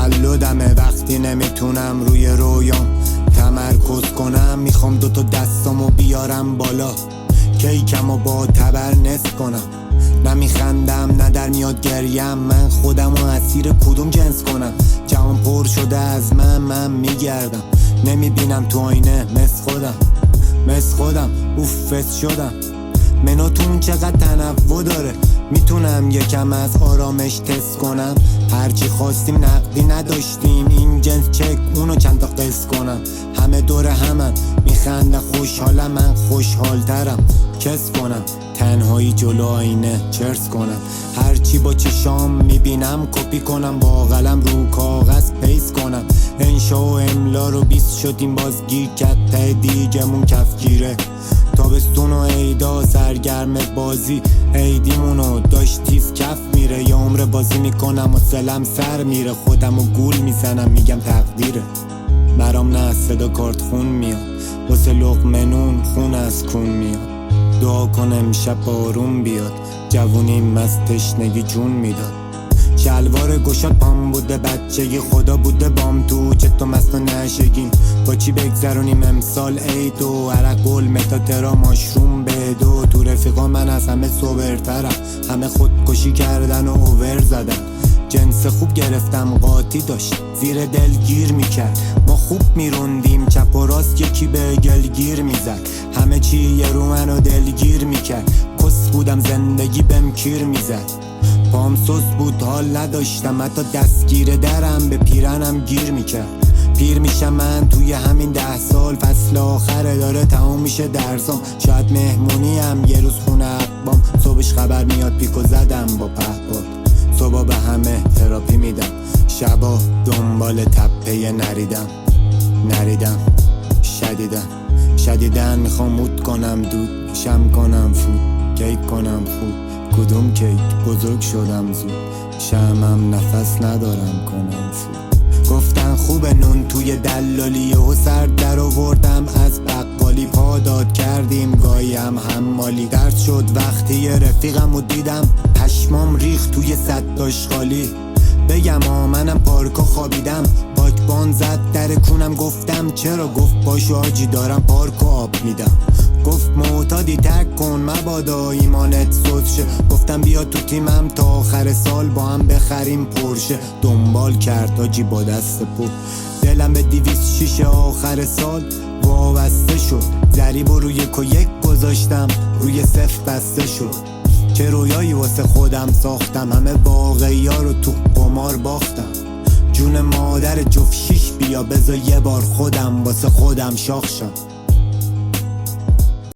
تولدمه وقتی نمیتونم روی رویام تمرکز کنم. میخوام دوتا دستامو بیارم بالا، کیکمو با تبر نصف کنم. نمیخندم نه در میاد گریم، من خودمو اسیر کدوم جنس کنم. جهان پر شده از من میگردم، نمیبینم تو آینه مثل خودم اوفس شدم. منوتون چقدر تنوع داره، میتونم یکم از آرامش تست کنم. هرچی خواستیم نقدی نداشتیم، این جنس چک اونو چند تا قص کنم. همه دور همن میخندن خوشحالم، من خوشحالترم کس کنم. تنهایی جلو آینه چرس کنم، هرچی با چشام میبینم کپی کنم. با قلم رو کاغذ پیس کنم. انشا و املا رو 20 شدیم باز گیر کت ته دیگمون کفگیره. تابستون و عیدا سرگرم بازی، عیدیمونو داشت تیز کف میره. یا عمر بازی میکنم و سلم سر میره، خودم و گول میزنم میگم تقدیره. برام نه صدا کارت خون میاد، واسه لقمه نون خون از کون میاد. دعا کن امشب بارون بیاد، جوونیم از تشنگی جون میداد. شلوار گشاد پام بوده بچگی، خدا بوده بام تو چطور مست و نشگین. با چی بگذرونیم امسال عید و عرق گل متاترا ماشروم بدو. تو رفیقا من از همه سوبرترم، همه خودکشی کردن و اوور زدن. جنس خوب گرفتم قاطی داشت زیر دل گیر میکرد. ما خوب میروندیم چپ و راست، یکی به گلگیر میزد. همه چی یه رو منو دلگیر میکرد، کس بودم زندگی بهم کیر میزد. پام سوس بود حال نداشتم، حتی دستگیر درم به پیرنم گیر میکرد. پیر میشم من توی همین 10 سال، فصل آخره داره تموم میشه درسام. شاید مهمونیم یه روز خونه اقبام، صبحش خبر میاد پیکو زدم با پهپاد. صبح به همه تراپی میدم، شبا دنبال تپه نریدم شدیدن میخوام مود کنم، دود شم کنم، فود کیک کنم خوب. کدوم کیک بزرگ شدم زود، شمم نفس ندارم کنم فود. گفتن خوب نون توی دلالی و سر در آوردم از بقالی. پا داد کردیم گاهی هم حمالی، درد شد وقتی رفیقم و دیدم پشمام ریخت توی صد آشغالی. بگم منم پارکو خوابیدم، باکبان زد در کونم. گفتم چرا؟ گفت باشو آجی دارم پارکو آب میدم. گفت معتادی ترک کن مبادا ایمانت سود شه. گفتم بیا تو تیمم تا آخر سال با هم بخریم پرشه. دنبال کرد آجی با دست پو، دلم به 206 آخر سال وابسته شد. ضریبو روی 1 گذاشتم، روی 0 بسته شد. چه رویایی واسه خودم ساختم، همه واقعی ها رو تو قمار باختم. جون مادر جفت 6 بیا بذار یه بار خودم واسه خودم شاخ شم.